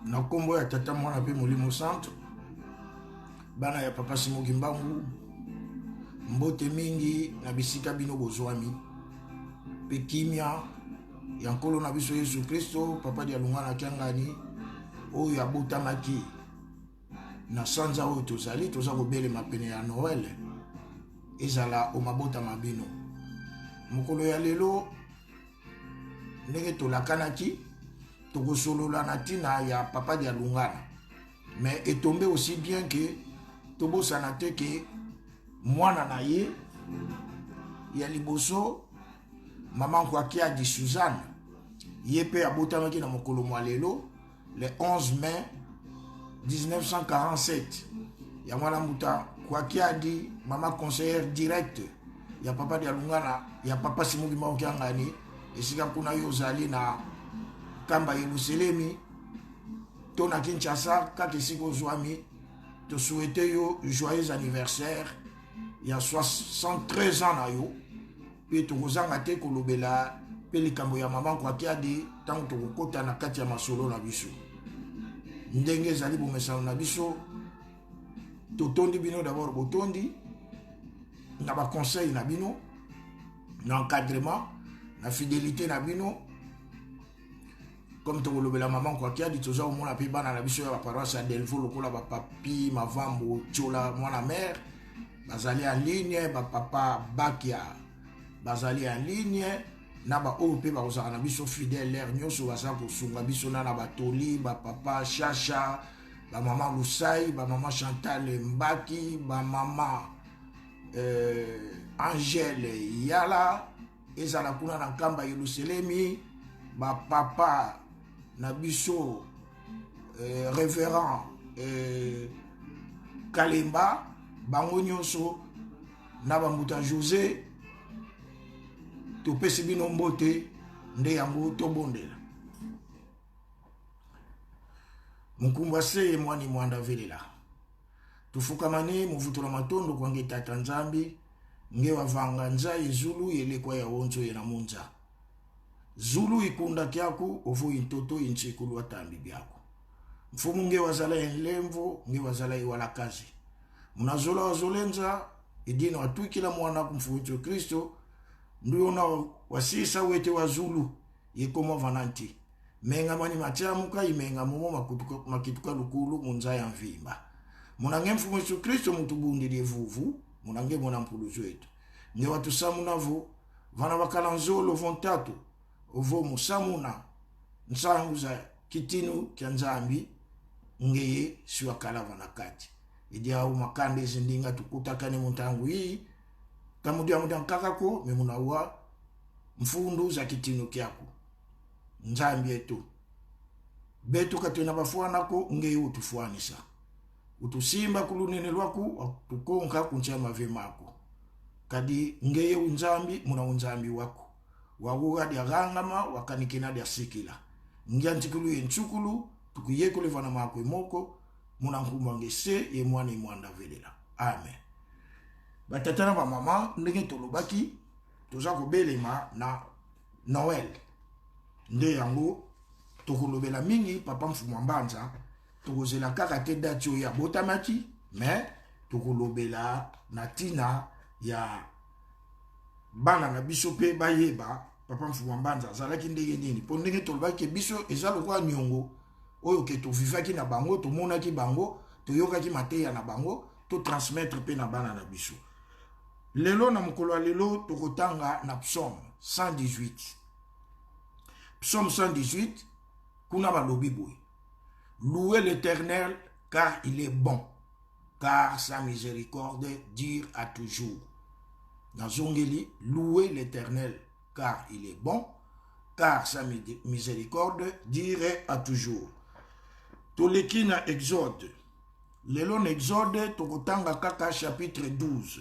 na kombo ya tata mwana pe Molimo Centre bana ya papa Simoki Mbangu mbote mingi na bisika bino bozwami pe kimia ya nkolo na biso Yesu Kristo papa dia lungana kiangani oyo abotamaki na sanza oyo tozali toza kobele mapene ya Noël ezala o mabota mabino mokolo ya lelo ndenge tolakanaki tokosolola na tina ya papa dia lungana mais est tombé aussi bien que tobosana te ke mwana na ye ya liboso maman Kwakia di Suzanne ye pe abotamaki na mokolo mwa lelo le 11 mai 1947 ya mwana muta Kwakia di maman conseillère directe ya papa dia lungana ya papa Simoki Mbangu kiangani esika kuna yo zali na kamba Yerusalemi to na Kinshasa kaka esika ozwami te souhaiter yo joyeux anniversaire ya 73 ans na yo pe tokozanga te kolobela pe likambo ya maman Kwakia di tango tokokota na kati ya masolo na biso ndenge ezali bomesano na biso totondi bino d'abord botondi na ba conseil na bino na encadrement na fidélité na bino comme tokolobela maman Kwakia di toza omona pe bana na biso ya paroisse ya Delvaux lokola ba papi Mavambo Chola mwana mère bazali en ligne ba papa Bakia bazali en ligne na ba oyo pe bakozala na biso fidèle l'air nyonso baza kosunga biso na batoli ba papa Chacha ba mama Lusai ba mama Chantal Mbaki ba mama Angèle Yala ezala kuna na nkamba Yerusalemi ba papa na biso révérend Kalemba bango nyonso na bamuta José topesi bino mbote nde yango tobondela mukumba se mwani mwanda velela tufukamane muvutola matondo kwange tata nzambi nge wavanga nza ezulu yelekwa ya onzo yena munza zulu ikunda kyako ovu intoto inchikulu atambi byako mfumu nge wazala enlemvo nge wazala iwala kazi munazola wazolenza idino atwikila mwana kumfucho Kristo ndio na wasisa wete wa Zulu yekoma vananti menga mani machamuka imenga momo makituka lukulu munza ya mvimba munange mfumu Yesu Kristo mutubundi levuvu munange mona mpuluzo wetu nge watu samunavo vana bakala nzolo vontatu ovo musamuna nsangu za kitinu kya nzambi ngeye siwakala vanakati idia au makande zindinga tukutakane muntangu hii kamudia mudankakako memunawa mfundu za kitinu kyako nzambi yetu betu katena bafuanako ngeye utufuanisa utusimba kulunene lwako tukonka kunchama vemako kadi ngeye unzambi muna unzambi wako waguga dia gangama wakanikina dia sikila ngyantikulu yenchukulu tukuyekule vana mako imoko muna nkumba ngese ye mwana imwanda velela amen batatana ba mama ndenge tolobaki toza kobelema na Noël nde yango tokolobela mingi papa mfumu mbanza tokozela kaka te date ya botamaki mais tokolobela na tina ya bana na biso pe bayeba papa mfumu mbanza azalaki ndenge nini po ndenge tolobaki biso eza lokwa nyongo oyo ke tovivaki na bango tomonaki bango toyokaki mateya na bango to transmettre pe na bana na biso lelo na mokolo lelo tokotanga na psaume 118 psaume 118 kuna balobi boy louez l'Éternel car il est bon car sa miséricorde dure à toujours dans Zongeli louez l'Éternel car il est bon car sa miséricorde dure à toujours toleki na Exode lelo na Exode tokotanga kaka chapitre 12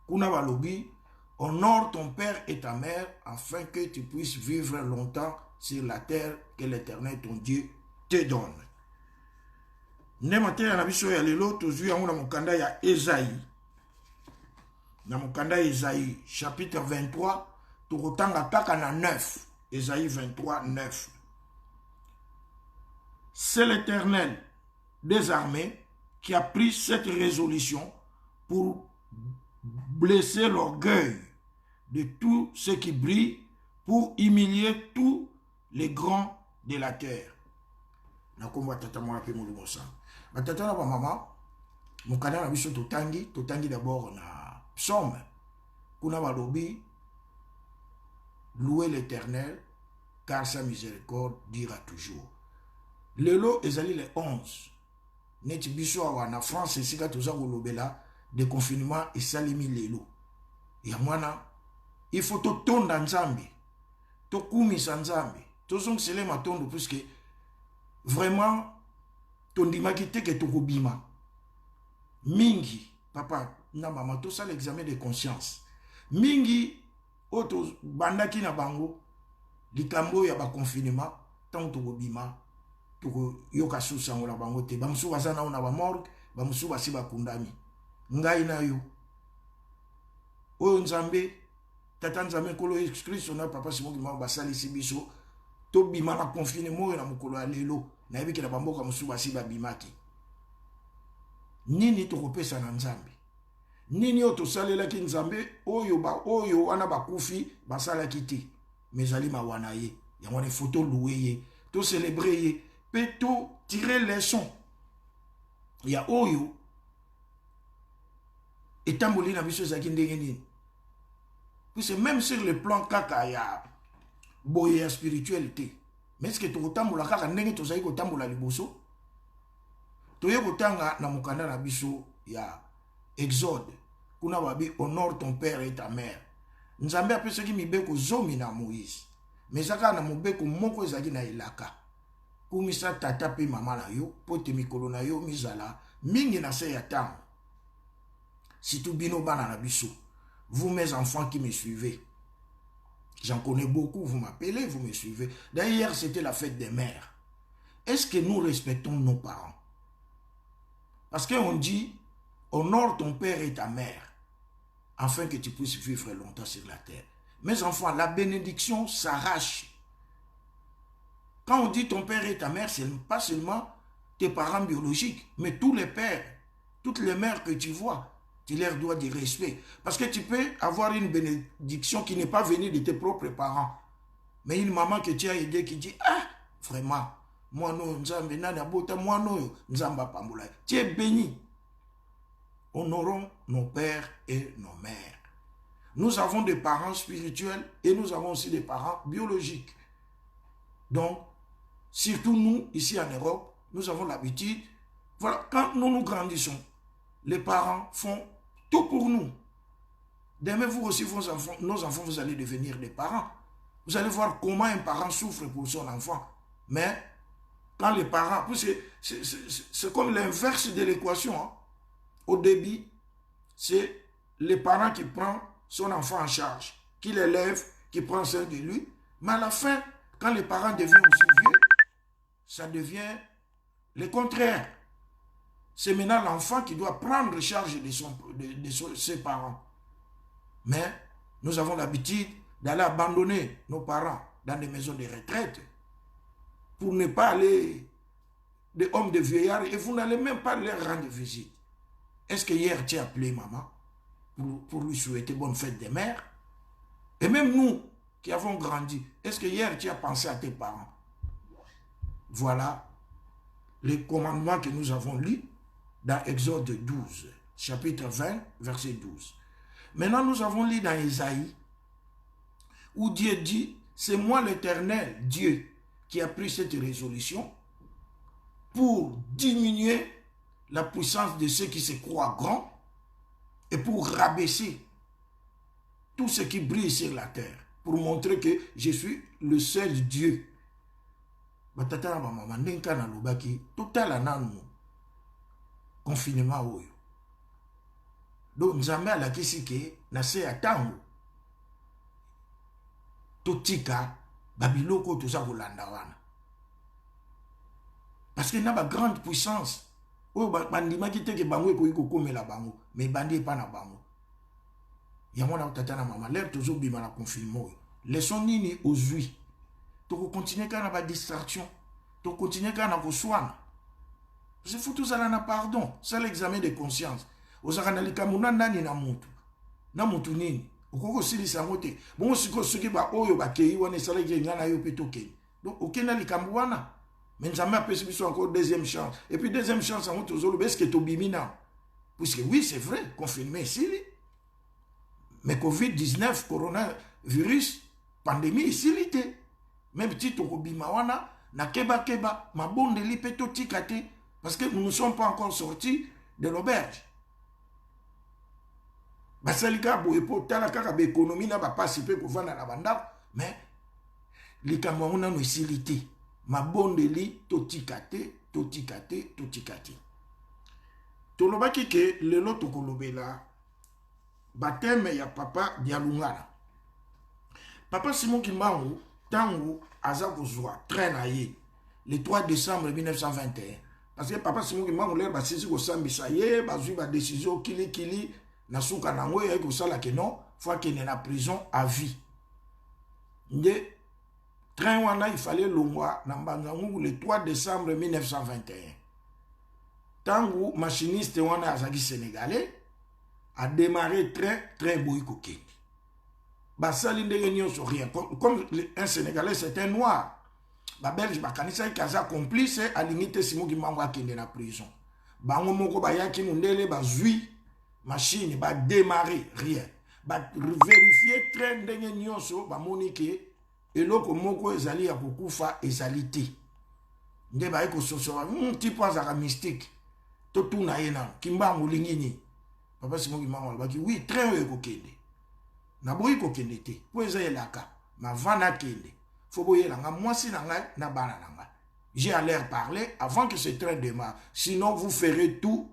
kuna balobi honore ton père et ta mère afin que tu puisses vivre longtemps sur la terre que l'Éternel ton Dieu te donne. Ne mateya na biso ya lelo tozwi yango na mokanda ya Esaïe. Na mokanda ya Esaïe chapitre 23 tokotanga kaka na 9. Esaïe 23 9. c'est l'Éternel des armées qui a pris cette résolution pour blesser l'orgueil de tous ceux qui brillent, pour humilier tous les grands de la terre. Nakomba tata mwana pe mulu mosa. Batata na ba mama, mukana na biso totangi d'abord na psaume. Kuna balobi, louez l'Éternel, car sa miséricorde dira toujours. Lelo ezali le 11. Neti biso awa na France esika toza kolobela de confinement esalimi lelo. Ya mwana, il faut totonda nzambe, tokumisa nzambe, tozongisele matondo puisque vraiment tondimaki te ke tokobima. Mingi, papa, na mama, tout ça l'examen de conscience. Mingi, oto bandaki na bango, likambo ya ba confinement, tant tokobima, toko yoka susango na bango te. Bamusu bazana na ba morgue, bamusu basi bakundami. Ngai na yo. Oyo nzambe, tata nzambe kolo Christ na papa simoki ma basali sibiso, to bima na confinement na mukolo ya lelo, na yebiki na bamboka musu basi babimaki. Nini tokopesa na nzambe? Nini oyo tosalelaki nzambe oyo wana bakufi basalaki te? Mezali mawana ye. Yango ne photo loué ye, to célébrer ye, pe to tirer leçon. Ya oyo etamboli na biso ezaki ndenge nini? Puisque même sur le plan kaka ya boye spiritualité, mais est-ce que tokotambola kaka ndenge tozali kotambola liboso? Toye kotanga na mukanda na biso ya Exode. Kuna babi honore ton père et ta mère. Nzambe apesaki mibeko zomi na Moïse. Mais saka na mobeko moko ezaki na elaka. Kumisa tata pe mama na yo, pote mikolo na yo mizala, mingi na se ya tango. Si tout bino bana na biso, vous mes enfants qui me suivez, j'en connais beaucoup, vous m'appelez, vous me suivez. D'ailleurs, c'était la fête des mères. Est-ce que nous respectons nos parents? Parce qu'on dit, honore ton père et ta mère, afin que tu puisses vivre longtemps sur la terre. Mes enfants, la bénédiction s'arrache. Quand on dit ton père et ta mère, c'est pas seulement tes parents biologiques, mais tous les pères, toutes les mères que tu vois, tu leur dois du respect. Parce que tu peux avoir une bénédiction qui n'est pas venue de tes propres parents. Mais une maman que tu as aidée qui dit, ah, vraiment, moi non, nzambe nana bota, moi non, nzamba pamboula. Tu es béni. Honorons nos pères et nos mères. Nous avons des parents spirituels et nous avons aussi des parents biologiques. Donc, surtout nous, ici en Europe, nous avons l'habitude, voilà, quand nous grandissons, les parents font tout pour nous. Demain, vous aussi, nos enfants, vous allez devenir des parents. Vous allez voir comment un parent souffre pour son enfant. Mais, quand les parents, c'est comme l'inverse de l'équation. Hein. Au début, c'est les parents qui prennent son enfant en charge, qui l'élève, qui prend soin de lui. Mais à la fin, quand les parents deviennent aussi vieux, ça devient le contraire. C'est maintenant l'enfant qui doit prendre charge de ses parents. Mais nous avons l'habitude d'aller abandonner nos parents dans des maisons de retraite pour ne pas aller des hommes de vieillards et vous n'allez même pas leur rendre visite. Est-ce que hier tu as appelé maman pour lui souhaiter bonne fête des mères? Et même nous qui avons grandi, est-ce que hier tu as pensé à tes parents? Voilà les commandements que nous avons lus dans Exode 12, chapitre 20, verset 12. Maintenant, nous avons lu dans Isaïe, où Dieu dit, c'est moi l'Éternel, Dieu, qui a pris cette résolution pour diminuer la puissance de ceux qui se croient grands et pour rabaisser tout ce qui brille sur la terre, pour montrer que je suis le seul Dieu. Batata na mama ndenka na lobaki totala nanu confinement oyo. Donc nzambe alakisi ke na se ya tango totika babiloko toza kolanda wana. Parce que na ba grande puissance oyo bandimaki te ke bango ekoki kokomela bango, mais bandi epa na bango. Yango na tata na mama l'air tozobima na confinement oyo. Leçon nini ozwi? Toko continuer kana ba distraction. to continuer kana kuswana. C'est faut tout ça na pardon, c'est l'examen de conscience. Ozaka likambo na nani na mutu. Na mutu nini? Okoko silisa ngote. Bongo siko soki ba oyo ba kei wana sala ke ngana yo petoke. Donc okena likambo wana. Mais jamais apesi biso encore deuxième chance. Et puis deuxième chance en mutu zolo beske to bimina. Puisque oui, c'est vrai, confirmé ici. Mais Covid-19, coronavirus, pandémie ici l'ité. Même petit okobima wana na keba ma bonde li peto tikate parce que nous ne sommes pas encore sortis de l'auberge. Basalika boye po tala kaka be économie na ba participer pour vendre na banda mais likambo ngona no isilité ma bonde li totikate. Tolobaki ke lelo tokolobela baptême ya papa Dialungana. Papa Simon Kimbangu tango aza kozwa train na ye le 3 décembre 1921 parce que papa Simon Kimbangu le basisi ko sambisa ye bazui ba décision kili na suka nango ya ko sala ke non faut qu'il est en prison à vie. Nde train wana il fallait longwa na Mbangangu le 3 décembre 1921. Tango machiniste wana azaki sénégalais a démarré très boyko kende. Basali ndenge nyonso rien comme un sénégalais c'est un noir. Ba belge bakanisa kaza complice alingi Simon Kimbangu akende na prison. Bango moko bayaki mundele bazui machine ba démarrer rien. Ba vérifier train ndenge nyonso ba monike eloko moko ezali ya kokufa ezali te. Nde ba eko soso tipo azaka mystique. To tuna yena Kimbangu lingini. Papa Simon Kimbangu alobaki oui train oyo kokende. Na boyi kokende te. Po eza yelaka ma vana kende. Faut boyela nga mwasi na ngai na bana na ngai. J'ai à leur parler avant que ce train démarre. Sinon vous ferez tout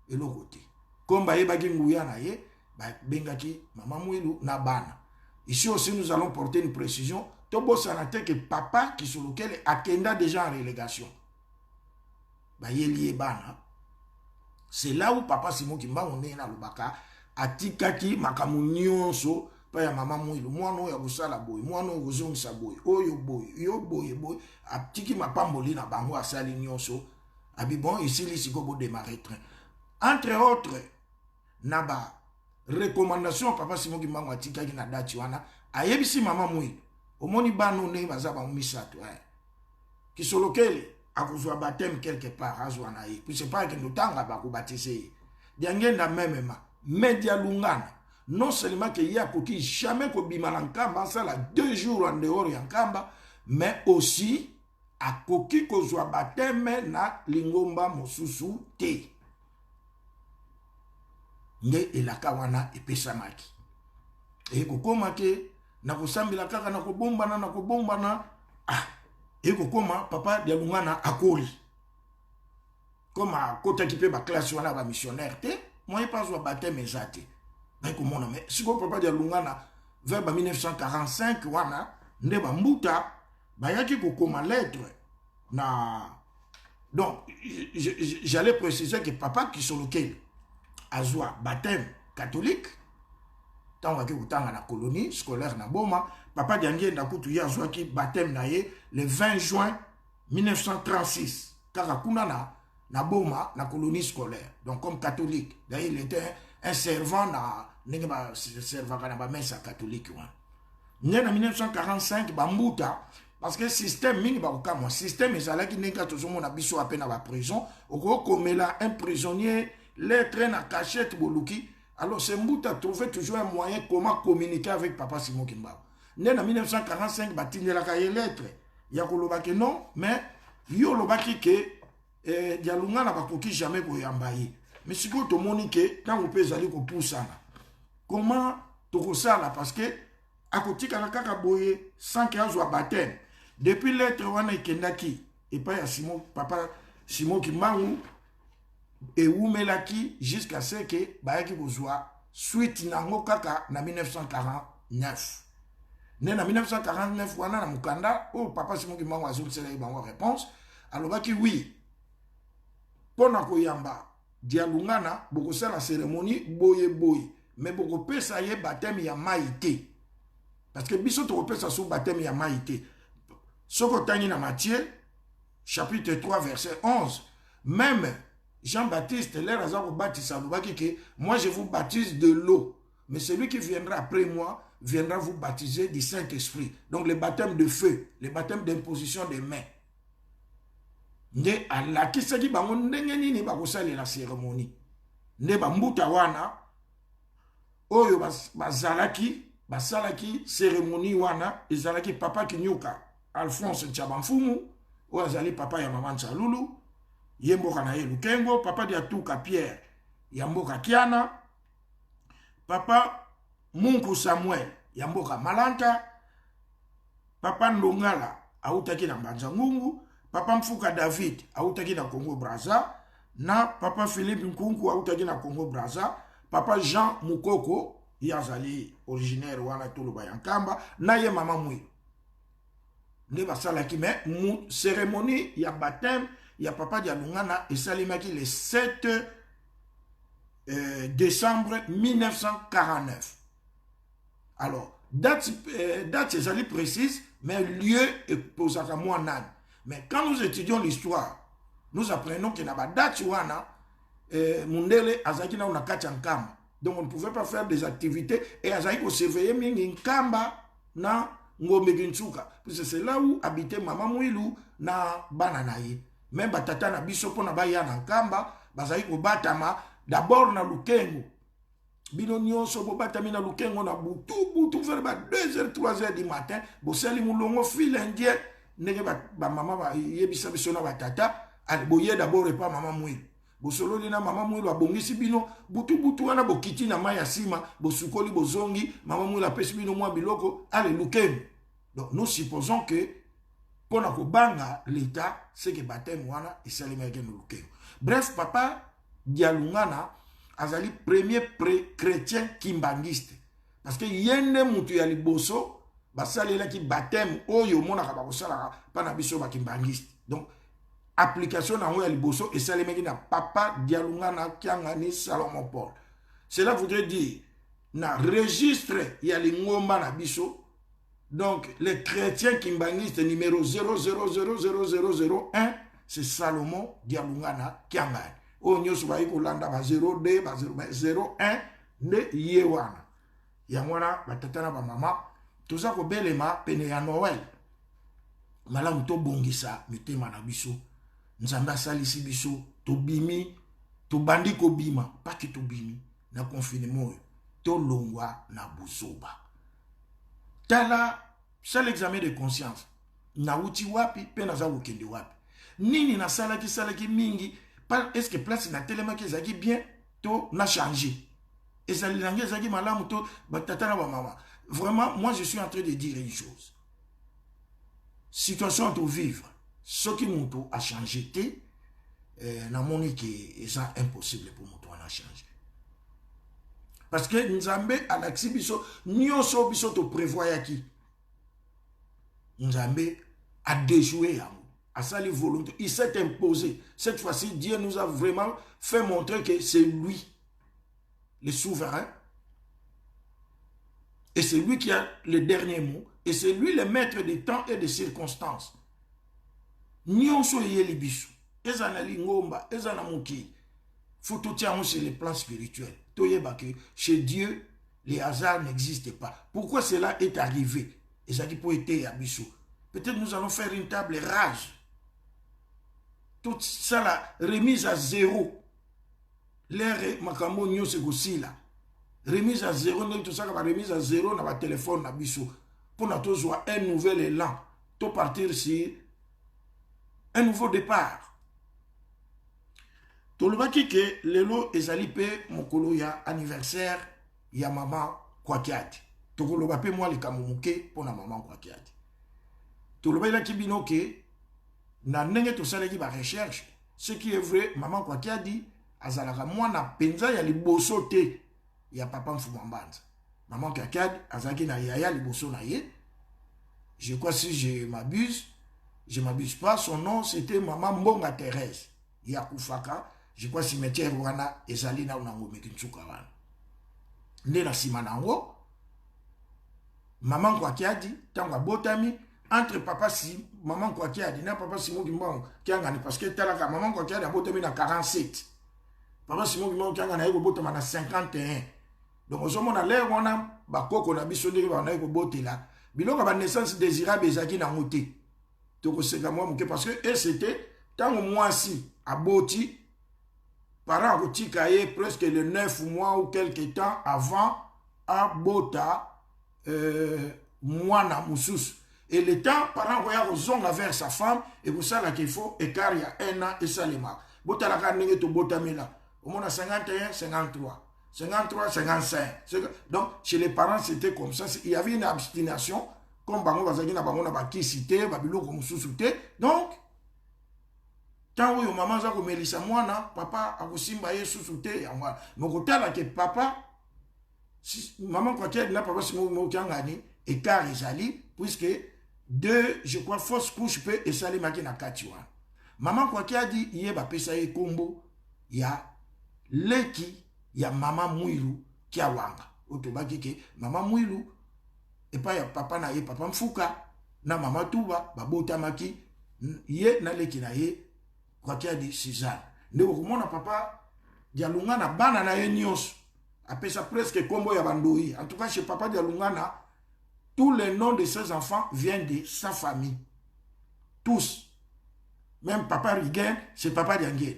et l'autre côté. Comme ba yebaki nguya na ye, ba bengaki mama mwilu na bana. Ici aussi nous allons porter une précision. Tobo sanate que papa qui sur lequel akenda déjà en relégation. Ba yeli bana. C'est là où papa Simon Kimbangu ne na lubaka atikaki makamu nyonso pa ya mama mwilu mwana ya busala boy mwana ozongisa boy oyo boy yo boy atiki mapamboli na bango asali nyonso abi bon ici li siko bo démarrer train entre autres naba recommandation papa Simon Kimbangu atikaki na date wana ayebisi mama mwilu omoni bano ne bazaba misato kisolokele akuzwa baptême quelque part azwana ye puis c'est pas que ndotanga ba ko baptiser diangenda memema Dialungana non seulement que y a koki jamais ko bimankamba ça la 2 jours en dehors yankamba mais aussi a koki ko zwa baptême na lingomba mosusu te nde elaka wana epesamaki e kokoma ke na kosambila kaka na kobombana et kokoma papa Dialungana akoli comme à côté qui peut ba classe wana ba missionnaire te moi pas zo baptême ezate mais comment mais si papa Dialungana vers 1945 wana nde ba mbuta ba yaki kokoma lettre na donc j'allais préciser que papa qui sur lequel azwa baptême catholique tant que kutanga na colonie scolaire na boma papa Diangie ndakutu ya azwaki baptême na ye le 20 juin 1936 car kuna na boma na colonie scolaire donc comme catholique d'ailleurs il était un servant na nenga servant na ba messe catholique wa né en 1945 bambuta parce que système mingi ba ko système ezalaki nenga tozomo na biso apena ba prison oko komela un prisonnier lettre na cachette boluki alors c'est Mbuta trouvé toujours un moyen comment communiquer avec papa Simon Kimbangu né en 1945 batindelaka ye lettre ya kolobaki non mais yo lobaki ke Dialungana bakoki jamais koyamba ye mais siko to monike tant pe zali ko poussana comment to kosala parce que akotika na kaka boye sans que azwa baptême depuis lettre wana ikendaki et pas ya Simon papa Simon Kimbangu et umelaki jusqu'à ce que bayaki kozwa suite nango kaka na 1949 né na 1949 wana na mukanda oh papa Simon Kimbangu azolisela bango réponse alobaki oui pona koyamba Dialungana bokosala cérémonie boye mais bokopesa ye baptême ya maïté parce que biso tokopesa so baptême ya maïté soko tangi na Matthieu chapitre 3, verset 11. Même Jean-Baptiste, moi je vous baptise de l'eau, mais celui qui viendra après moi viendra vous baptiser du Saint-Esprit. Donc le baptême de feu, le baptême d'imposition des mains. Nde alakisaki bango ndenge nini bakosalela cérémonie. Nde bambuta wana oyo basalaki cérémonie wana ezalaki papa Kinyuka Alphonse Ntchabamfumu oyo azali papa ya mama Ntchalulu ye mboka na ye Lukengo, papa Diatuka Pierre ya mboka Kiana, papa Munku Samuel ya mboka Malanta, papa Ndongala autaki na Mbanza Ngungu, papa Mfuka David autaki na Congo Brazza, na papa Philippe Nkunku autaki na Congo Brazza, papa Jean Mukoko yazali originaire wana Toloba Yankamba, na ye mama Mwilu. Ne basalaki mais cérémonie ya baptême ya papa Dialungana esalimaki le 7 décembre 1949. Alors, date ezali précise, mais lieu est posé à moi nan. Mais quand nous étudions l'histoire, nous apprenons que na ba date wana Mundele azaki na unakati Nkamba. Donc on ne pouvait pas faire des activités et azaki ko surveiller mingi Nkamba na Ngombe Ginchuka. C'est là où habitait Mama Mwilu na bana na ye. Même batata na biso pona baya na Nkamba, bazaki ko batama d'abord na Lukengo. Bino nyonso bo batami na Lukengo na butu vers 2h 3h du matin, bo sali mulongo fil indien ndenge ba mama ba yebisa biso na batata, ali boye d'abord et pas Mama Mwilu. Bo solo na Mama Mwilu abongisi bino butu wana bo kiti na maya sima, bo sukoli bo zongi, Mama Mwilu apesi bino mwa biloko, ale Lukengo. Donc nous supposons que pour na kobanga l'état c'est que baptême wana esalima ke Lukengo. Bref, papa Dialungana azali premier chrétien kimbangiste parce que yende mutu ya liboso basalela ki baptême oyo mona ka bakosala pa na biso ba kimbangiste. Donc application na ya liboso esalima ke na papa Dialungana Kiangani Salomon Paul. Cela voudrait dire na registre ya lingomba na biso. Donc, le chrétien kimbaniste numéro 000001, c'est Salomon Dialungana Kiangani. O nyoso ba ikolanda ba 02 ba 01 ne yewana. Yangwana batatana ba mama, toza ko belema pene ya Noël. Malamu to bongisa mitema na biso. Nzamba salisi biso to bimi, to bandi ko bima, pas que to bimi na confinement to longwa na busoba. Tala, c'est l'examen de conscience. Na uti wapi, pe na za wukende wapi. Nini na salaki mingi, est-ce que place na telema ki zaki bien, to na changé. Et ça l'anglais zaki malamu to, batatana ba mama. Vraiment, moi je suis en train de dire une chose. Situation to vivre, ce qui monto a changé, na moni que c'est impossible pour monto a changer. Parce que Nzambe à l'exhibition, nyonso biso to prévoit qui. Nzambe a déjoué à sa volonté. Il s'est imposé. Cette fois-ci, Dieu nous a vraiment fait montrer que c'est lui, le souverain. Et c'est lui qui a le dernier mot. Et c'est lui le maître des temps et des circonstances. Nyonso yeli biso. Ezana lingomba, ezana muki. Faut tout tirer sur le plan spirituel. Chez Dieu, les hasards n'existent pas. Pourquoi cela est arrivé? Et ça dit pour être à Bissou. Peut-être nous allons faire une table rase. Tout ça là, remise à zéro. L'air makambo nyo se gosi là. Remise à zéro, tout ça va remise à zéro dans votre téléphone à Bissou. Pour nous avoir un nouvel élan. Tout partir sur un nouveau départ. Tolobaki ke lelo ezali pe mokolo ya anniversaire ya maman Kwakiadi. Tokoloba pe moi likambo muke pona maman Kwakiadi. Tolobaki la kibino ke na ndenge tosalaki ba recherche, ce qui est vrai, maman Kwakiadi azalaka mwana penza ya liboso te ya papa Mfumambanza. Maman Kwakiadi azalaki na yaya liboso na ye. Je crois si je m'abuse pas, son nom c'était maman Mbonga Thérèse. Yakufaka. Je crois cimetière wana ezali na Ngombe Ginchuka wana. Nde na sima nango maman Kwakiadi tanga botami entre papa si maman quoi qui a dit na papa Simon Kimbangu qui a gagné parce que talaka maman quoi qui a d'abord terminé à 47 papa Simon Kimbangu qui a gagné au bout à 51 donc aux hommes on a l'air on a bakoko na biso ndenge ba na ko botela biloko ba naissance désirable ezaki na ngote to ko seka moi muke parce que et c'était tant moi si aboti parents kotika ye presque le 9 mois ou quelque temps avant abota mwana mususu. Et le temps, parents voyant aux vers sa femme, et pour ça, là qu'il faut, écart, il y a un an, et ça les marque. Bota la carne, tu bota là. Au moins, 51, 53, 53, 55. Donc, chez les parents, c'était comme ça. Il y avait une abstination, comme Bango Bazaki, Bango Nabaki cité, Babilo comme sous-souté. Donc, tant que maman a comme Melissa Moana, papa a aussi mbaye sous-souté. Mais côté là que papa, maman, quand elle n'a pas passé mon gagné, écart, ils allaient, puisque deux, je crois, fausse couche peut et saler maki na katiwa. Maman quoi qui a dit, il y a pesa ye combo, il y a leki, il y a maman mouilou qui a wanga. Otobaki ke maman mouilou et pas ya papa na ye papa mfuka na maman tuba babota maki ye na leki na ye quoi qui a dit Suzanne. Ne komona papa dialunga na bana na ye nyos. Apesa presque combo ya bandoi. En tout cas chez papa dialunga na tous les noms de ses enfants viennent de sa famille. Tous. Même papa Rigen, c'est papa Diangen.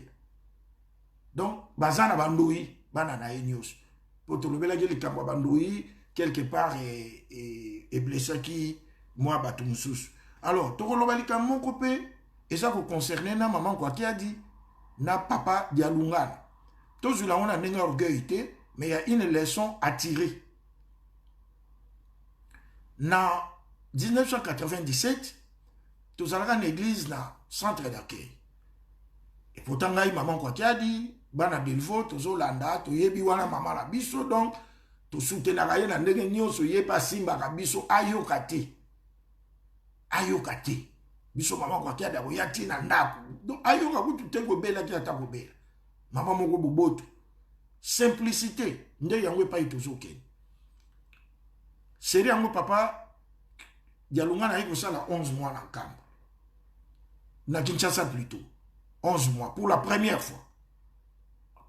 Donc, Bazana Bandoui, Banana Enios. Pour te lever la gueule, le Bandoui, quelque part, est blessé qui, moi, Batumsus. Alors, tu as mon copain, et ça vous concerne, na maman, quoi, qui a dit, na papa Dialungan. Tous là, on a un orgueil, mais il y a une leçon à tirer. En 1997, tu as une église dans le centre d'accueil. Et pourtant, maman quoi qui a dit, bana delvo, tu as landa, tu yebi wana maman la biso, donc tu soutenir na ndenge nyonso yeba simba ka biso ayokate. Ayokate. Biso maman quoi qui a d'abord yati na ndako. Donc ayoka kutu tengo bela ki atako bela. Maman moko boboto. Simplicité, nde yango pa itozoke. C'est mon papa, Dialunga na eu ça 11 mois dans le camp. Na Kinshasa plutôt. 11 mois, pour la première fois.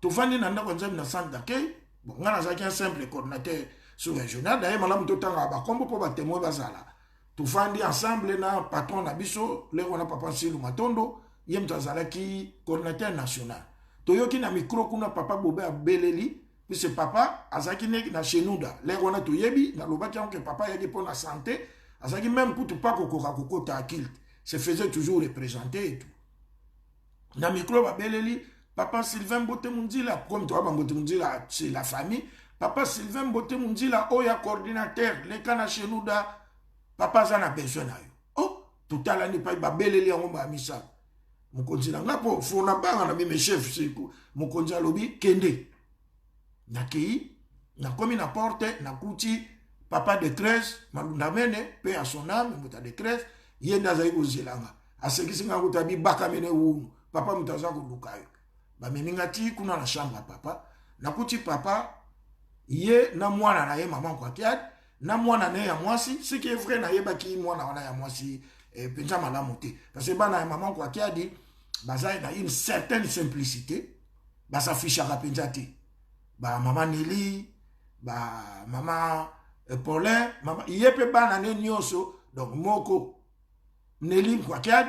Tu vas dans le centre d'accueil. Bon, on a un simple coordinateur sous-régional. D'ailleurs, madame Totanga, comme pour battre moi, bazala. Tu vas ensemble, na patron Nabiso, là on a papa Silou Matondo, yem tazala qui coordinateur national. Toyoki na micro kuna papa Bobé Beleli. Puis ce papa, azaki na chenouda. Là on a tout yebi, na lobaki que papa yaki pour la santé, azaki même pour tout pas koko ta kilt. Se faisait toujours représenter et tout. Na micro ba beleli, papa Sylvain Bote Mundila, comme toi Bote Mundila, c'est la famille. Papa Sylvain Bote Mundila, oya coordinateur, les kana chenouda, papa zana besoin na yo. Oh, tout à l'année pas ba beleli on ba misa. Mon konzila ngapo fona banga na mi chef siku. Mon konzila lobi kende. Nakei, na komi na porte, na kuti, papa de 13, malunda mene, paix à son âme, mouta de 13, yenda zaïko zilanga. A ce qui s'est ngutabi baka mene ou, papa mutazako lukayo. Ba meningati kuna na chambre papa, na kuti papa, ye na mwana na ye maman kwa kiad, na mwana na ya mwasi, ce qui est vrai na ye baki mwana wana ya mwasi, penja malamote. Parce que ba na maman kwa kiadi, baza na une certaine simplicité, ba s'affiche à penjati. Ba maman Nelly, ba maman Paulin, maman yepe banane nyoso, donc moko Nelly Kwakiad,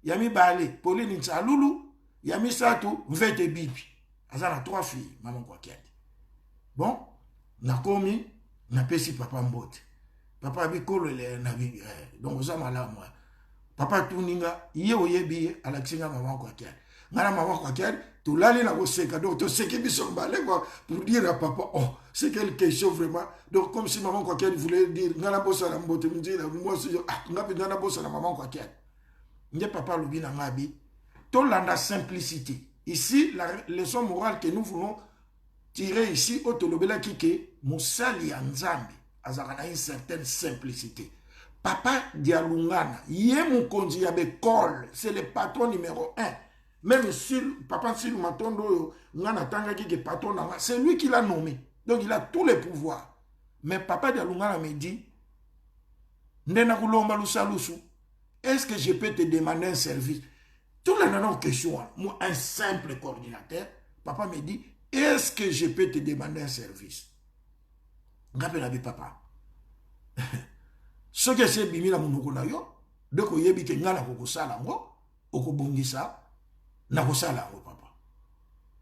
yami Bale, Pauline Nsalulu, yami Satou, Mvete Bibi. Azana 3 filles, maman Kwakiad. Bon, nakomi, napesi papa mbote. Papa bikolo le nabi, donc oza mala moi. Papa tuninga, ye oyebi alaksinga maman Kwakiad. Ngana maman Kwakiad, tout l'année na koseka donc to seki biso balé quoi pour dire à papa oh c'est quelque chose vraiment donc comme si maman quoi qu'elle voulait dire ngana bossa na mbote mdila moi si ah ngapi ngana bossa na maman quoi qu'elle nde papa lobi na ngabi to landa simplicité ici la leçon morale que nous voulons tirer ici au tolobela kike musali ya nzambe azaka na une certaine simplicité papa dialungana ye mukonzi ya bekol c'est le patron numéro 1. Même si papa Silou Matondo, c'est lui qui l'a nommé. Donc il a tous les pouvoirs. Mais papa Dialungana me dit, Ndena kulomba lusalusu, est-ce que je peux te demander un service? Tout le monde a une question. Moi, un simple coordinateur, papa me dit, est-ce que je peux te demander un service? Ngapela papa. Ce que c'est bimi la monoko na yo, de ko yebi ke ngala ko sala ngo, okobongisa na ko sala ngo papa.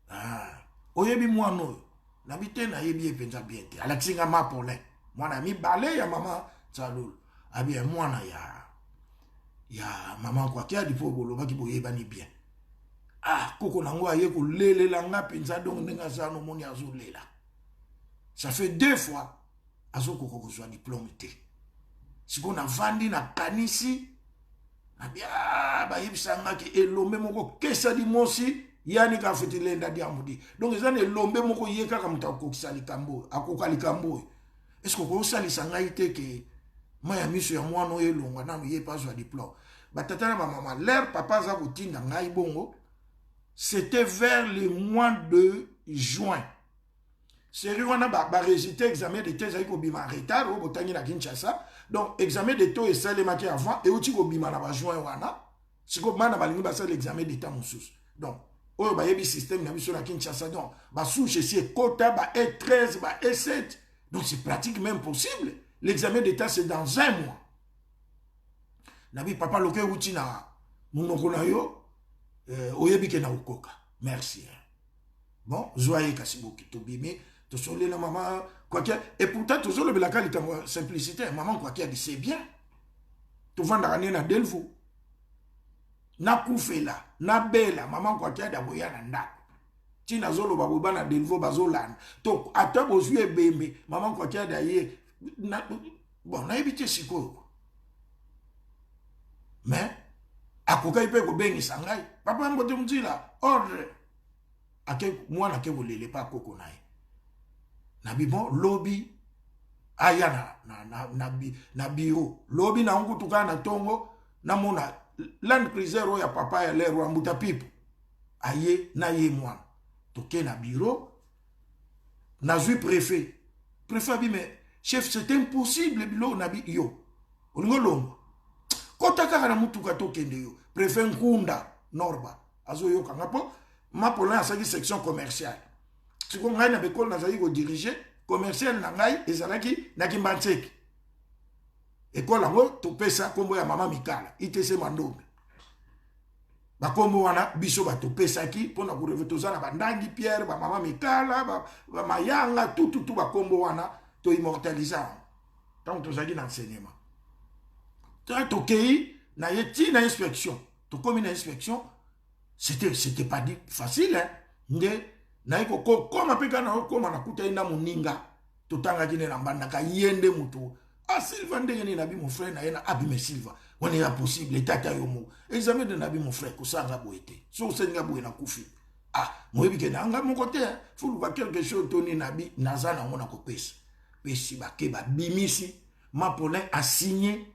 Ah, oyebi mwano, na bite na yebi epenza bien te. Alexinga mapole. Mwana mi bale ya mama tsalulu. Abi mwana ya mama kwa kia dipo bolo baki boyeba ni bien. Ah, koko nango aye ko lele la nga penza donc ndenga za no moni azulela. Ça fait 2 fois azo koko soit diplôme te. Si on a vendu na kanisi na bia ba yebisanga ke elombe moko kesa di mosi yani ka fetile ndadi amudi. Donc ezane elombe moko yeka ka mutako kisali kambo akokali kambo. Est-ce que ko sali sanga ite ke maya miso ya mwana elonga na ye pas soit diplôme. Ba tata na maman l'air papa za kotinda ngai bongo. C'était vers le mois de juin. C'est on a résultat examen de thèse avec Obima retard au botani na Kinshasa. Donc examen de taux et ça les matières avant et aussi Obima na ba juin wana. Si ko mana balingi ba ça l'examen d'état moussous. Donc au ba yebi système na biso na Kinshasa donc ba souche si quota ba E13 ba E7. Donc c'est pratiquement même possible. L'examen d'état c'est dans 1 mois. Nabi papa loke uti na munoko na yo oyebi ke na ukoka. Merci. Bon, joyeux kasiboki to bimi. La maman, quoi qu'il y a, et pourtant, toujours le belaka est simplicité. Maman, quoi qu'il y a dit, c'est bien. Tu vas dans l'année na delvo. Na koufela, na bela, maman, quoi qu'il y a d'aboya nanda. Tina zolo babuba na delvo bazolan. Donc, à toi, vos yeux bébé, maman, quoi qu'il y a d'ailleurs. Bon, na évité si quoi. Mais, à quoi il peut go bengi sangai. Papa, mbote mti là, ordre. À quel moi, na ke volele pas kokonaï. Nabi bon lobby aya na biro lobby na ungu tukana tongo na mona land cruiser ya papa ya lero ambuta pipo aye na ye mwana toke na biro na zui préfet bi mais chef c'est impossible bilo nabi yo olingo longo kota kaka na mutuka tokende yo préfet Nkunda Norba azo yo kangapo mapola asaki section commerciale. Si vous avez une école, vous allez diriger commercial, et avez na Kimbantseki. École, tu peux ça comme maman Mikala, ITC Mandombe. Ba kombo wana biso ba to pesa ki pona ku revetoza na bandangi Pierre ba maman Mikala ba mayanga tout ba kombo wana to immortaliser. Tant to zaki na enseignement. Tant to kei na yeti na inspection. To comme na inspection, c'était pas dit facile hein. Nde na iko koma peka na koma na kuta ina muninga totanga kine na mbanda ka yende mutu ah Silva ndenge ni nabi mon frère na yena abi me Silva on est possible tata yomo examen de nabi mon frère ko sanga boete so senga boe na kufi ah moyebi ke na nga mon côté faut voir quelque chose toni nabi nazana ngona ko pesa pesi ba ke ba bimisi Mapolin a signé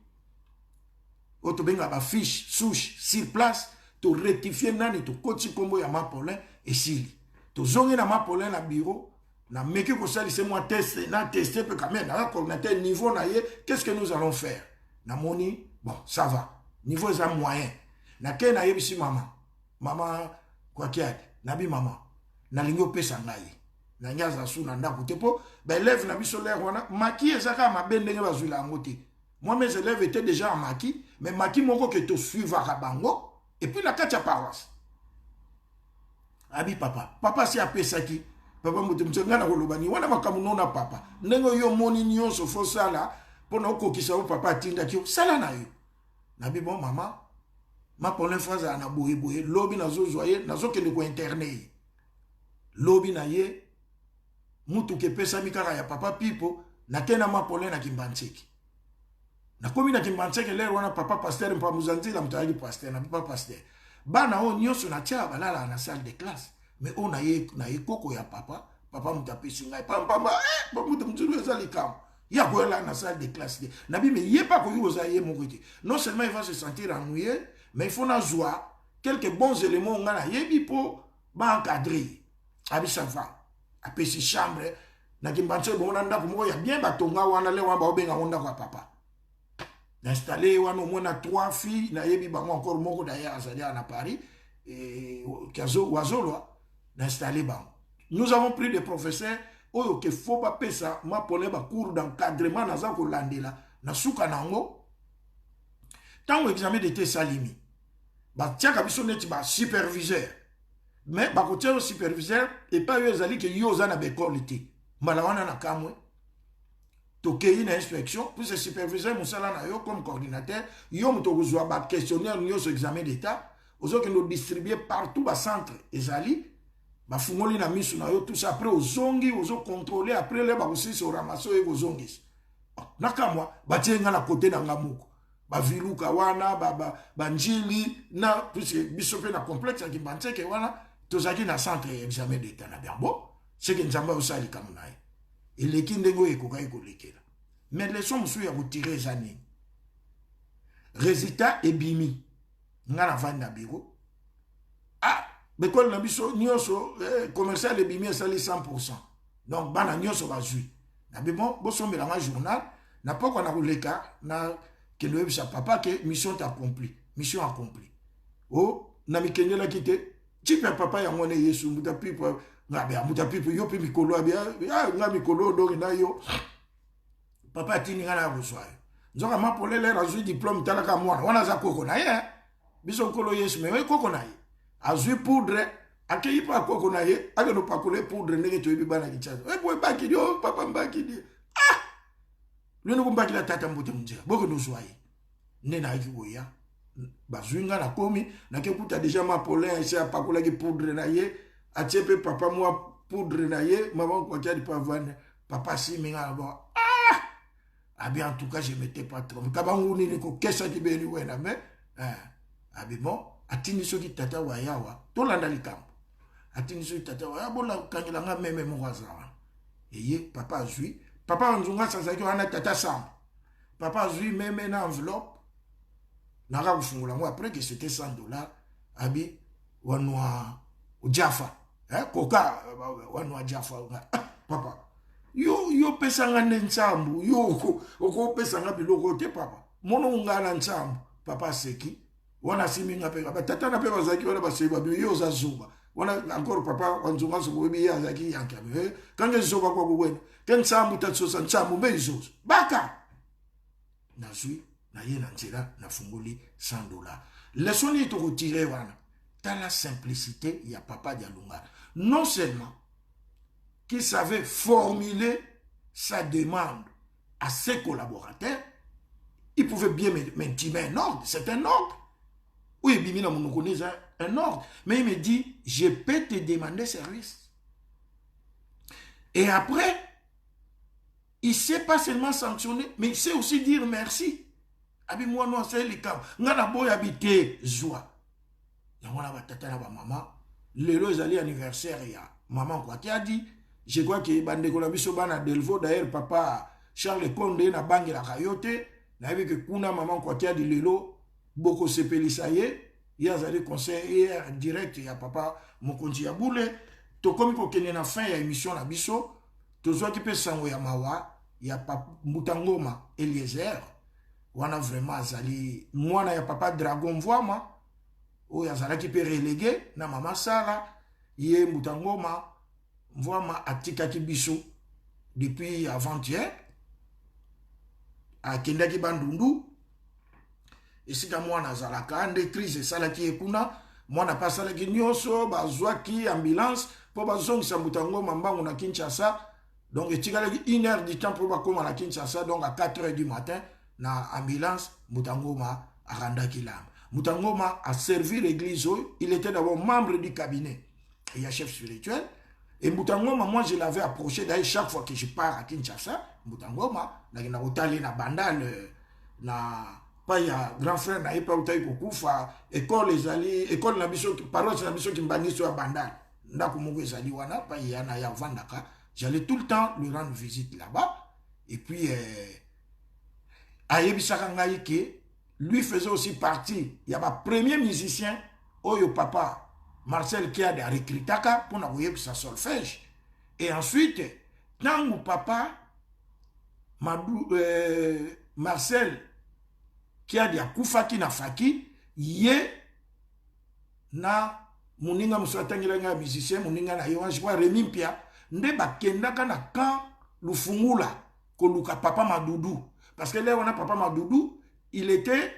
otobenga ba fiche souche sur place to rectifier nani to koti kombo ya Mapolin et sili to zongi na Mapolin na bureau na meki ko sali c'est moi tester na tester pe quand même na coordinateur niveau na ye qu'est-ce que nous allons faire na moni bon ça va niveau za moyen na ke na yebisi mama kwa kia na bi mama na lingo pesa ngai na nyaza su na ndako tepo ba élève na biso l'air wana maki ezaka mabendenge bazula ngote moi mes élèves étaient déjà en maki mais maki moko que to suivre bango et puis la katia paroisse abi papa si apesaki papa mutumtsenga na kolobani wana makamuno na papa ndengo yo moni nyonso fo sala pona okokisa o papa tinda ki sala na yo na bi bon mama Mapolin phrase na boye lobi na zo joye na zo kende ko internet lobi na ye mutu ke pesa mikara ya papa pipo na kena Mapolin na Kimbantseki na komi na Kimbantseki lero wana papa pasteur mpa muzanzila mutayaki pasteur na papa pasteur bana o nyonso na tia balala na salle de classe mais on a ye koko ya papa mutapesi ngai pamba mutu mutulu ezali kam ya ko la na salle de classe na bi me ye pas ko yoza ye mokiti non seulement il va se sentir ennuyé mais il faut na joie quelques bons éléments ngana yebi po ba encadrer abi ça va apesi chambre na Kimbantseki bona ndako moko ya bien batonga wana le wana ba obenga onda kwa papa installé wana au moins 3 filles na yebi bango encore moko d'ailleurs azali à Paris et kazo wazolwa installé bango. Nous avons pris des professeurs oyo ke faut pas pesa ma pole ba cours d'encadrement na za ko landela na suka nango tango examen d'été salimi ba tiaka biso neti ba superviseur mais ba ko tia superviseur et pas yo ezali ke yo za na bekole te mala wana na kamwe tokei na inspection pour ce superviseur musala na yo comme coordinateur yo muto kozwa ba questionnaire nyo so examen d'état ozo ke no distribuer partout ba centre ezali ba fungoli na misu na yo tout ça après ozongi ozo contrôler après le ba kusisi o ramasso e ozongi nakamwa ba tienga na côté na ngamuko ba viluka wana ba njili na puisque bisope na complexe ki bantseke wana tozaki na centre examen d'état na bien bon c'est que nzamba osali kamunaye eleki ndengo ekokai kolekela mais leçon mosusu ya kotire eza nini résultat ebimi nga na vandi na bureau bekole na biso nyonso commercial ebimi esali 100%. Donc bana nyonso bazwi na bon bosombela nga journal na poko na koleka na kendo yebisa papa ke mission accomplie o na mikengela kite tipe papa ya ngone yesu mutapipo ngabe mutapipo yo pe mikolo abia nga mikolo donc na yo papa tini nga na boswayo nzoka mapolele razwi diplôme talaka mwana wana za koko na ye biso kolo yesu me koko na ye azwi poudre akei pa koko na ye ageno pakole poudre ndenge to yebi bana kichazo boy baki dio papa mbaki di lino kumbaki la tata mbote munjia boko no swaye nena aki oya bazwinga na komi na ke kuta déjà mapolele ese pakola ki poudre na ye atiepe papa moi poudre na ye maman kwa tiadi pa vane papa si minga bon bien en tout cas je m'étais pas trompé kabangu ni ko kesa ki beni wena mais bon atini soki tata wa yawa tolanda likambo atini soki tata wa bola kangela nga meme mwaza eye papa azui papa nzunga sazaki wana tata samba papa azui meme na enveloppe naka kufungula moi après que c'était $100 abi wanwa Jaffa koka wanwa Jaffa papa yo pesanga nsambu yo ko pesanga biloko te papa mono ngana nsambu papa seki wana siminga pe tata na pe bazaki wana baseba yo za zuba wana encore papa wanzunga so bobi ya zaki yanka kange zoba kwa kuwena ken nsambu tatsosa nsambu bezozo baka nazui na ye na nzela na fungoli $100 leçon ni to retirer wana dans la simplicité il y a papa Dialunga non seulement qu'il savait formuler sa demande à ses collaborateurs, il pouvait bien m'intimer un ordre, c'est un ordre. Oui, Bimina Mounoukouni, c'est un ordre. Mais il me dit, je peux te demander service. Et après, il ne sait pas seulement sanctionner, mais il sait aussi dire merci. Abi moi, non, c'est le cas. Ngana boy habité joie. Yamona batata na ba maman. Lelo ezali anniversaire ya maman quoi. Tu as dit, je crois que bandeko na biso bana Delvaux d'ailleurs papa Charles Condé na bangi la kayote na yebi que kuna maman quoi tu as dit lelo boko sepelisa ye yazali conseiller direct ya papa Mokonzi ya Boule to komi ko kene na fin ya émission na biso to zo ki pe sango ya mawa ya papa Mbutangoma Eliezer wana vraiment azali mwana ya papa Dragon Voama o yazala ki pe relégué na mama Sala ye Mbutangoma Voama atikaki biso depuis avant-hier a kendaki bandundu esika mwana azalaka nde crise esalaki ekuna mwana pasalaki nyonso bazwaki ambulance po bazongisa Mbutangoma mbangu na Kinshasa donc etikalaki 1 heure du temps po bakoma na Kinshasa donc à 4 heures du matin na ambulance Mbutangoma arandaki lame Mbutangoma a servi l'église. Il était d'abord membre du cabinet et chef spirituel. Et Mbutangoma, moi je l'avais approché d'ailleurs chaque fois que je pars à Kinshasa. Mbutangoma, na hôtel na bandal na pas ya grand frère na pas hôtel kokufa école ezali école na biso paroisse na biso kimbani so bandal ndako moko ezali wana pas ya na ya vandaka. J'allais tout le temps lui rendre visite là-bas et puis ayebisaka ngai ke lui faisait aussi partie il y a ma premier musicien oyo papa Marcel Kiade a recrutaka pour n'avoir sa solfège. Et ensuite, quand mon papa, Marcel kiadi akufaki na faki ye na muninga muso atangilanga ya musicien muninga na ye wana jikwa Remi Mpia nde bakendaka na camp Lufungula koluka Papa Madoudou parce que là on a Papa Madoudou il était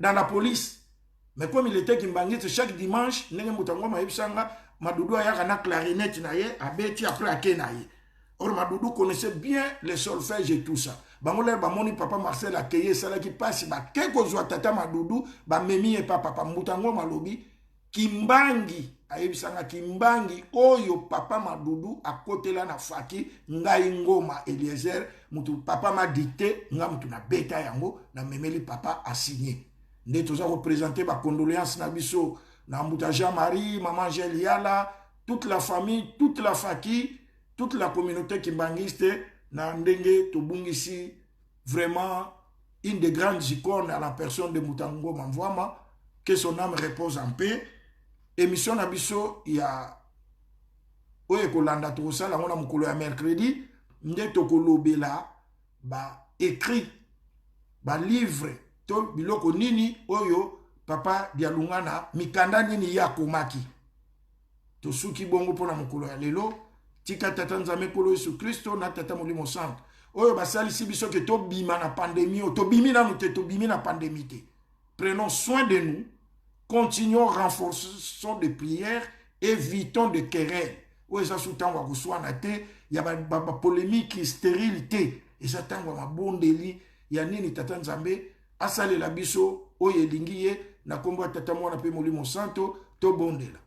dans la police mais comme il était Kimbangiste chaque dimanche ndenge mutango maibisanga Madoudou ayaka na clarinette na ye abeti après ake na ye. Or Madoudou connaissait bien les solfèges et tout ça. Bangolè bamoni Papa Marcel akeye sala ki passe ba keko zwa tata Madoudou ba memi e papa mutango malobi Kimbangi ayebisanga Kimbangi oyo Papa Madoudou akotela na faki ngai ngoma Eliezer mutu papa ma dicté nga mutu na beta yango na memeli papa a signé. Nde toza représenter ba condoléances na biso na Mbuta Jean-Marie, maman Geliala, toute la famille, toute la faki, toute la communauté kimbangiste na ndenge tobungisi vraiment une des grandes icônes à la personne de Mutango Mamvwama, que son âme repose en paix. Émission Nabiso, il y a Oye Kolanda Tosala, on a mukolo ya mercredi, nde tokolo bela, ba écrit, ba livre, to biloko nini, oyo, papa dialungana, mikanda nini ya komaki. Tosuki bongo pona mukolo ya lelo, tika tata nzame kolo Yesu Kristo, na tata molimo santo. Oyo basali si biso ke to bima na pandémie, to bimi na nous to bimi na pandémie te. Prenons soin de nous, continuons, renforçons des prières, évitons de querelles. Oyo ça sous temps wa kuswana te, ya ba polémique stérile te. Et ça tango ma bondeli, ya nini tata nzambe, asale la biso, oye lingiye, na kombo tata mwana pe molimo santo, to bondela.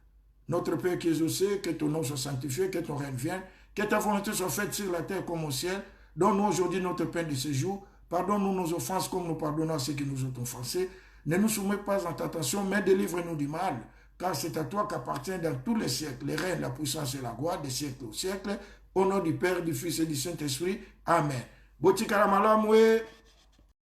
Notre Père qui es aux cieux, que ton nom soit sanctifié, que ton règne vienne, que ta volonté soit faite sur la terre comme au ciel. Donne-nous aujourd'hui notre pain de ce jour. Pardonne-nous nos offenses comme nous pardonnons à ceux qui nous ont offensés. Ne nous soumets pas en tentation, mais délivre-nous du mal. Car c'est à toi qu'appartient dans tous les siècles les règnes, la puissance et la gloire des siècles au siècle. Au nom du Père, du Fils et du Saint-Esprit. Amen. Botikara malamwe.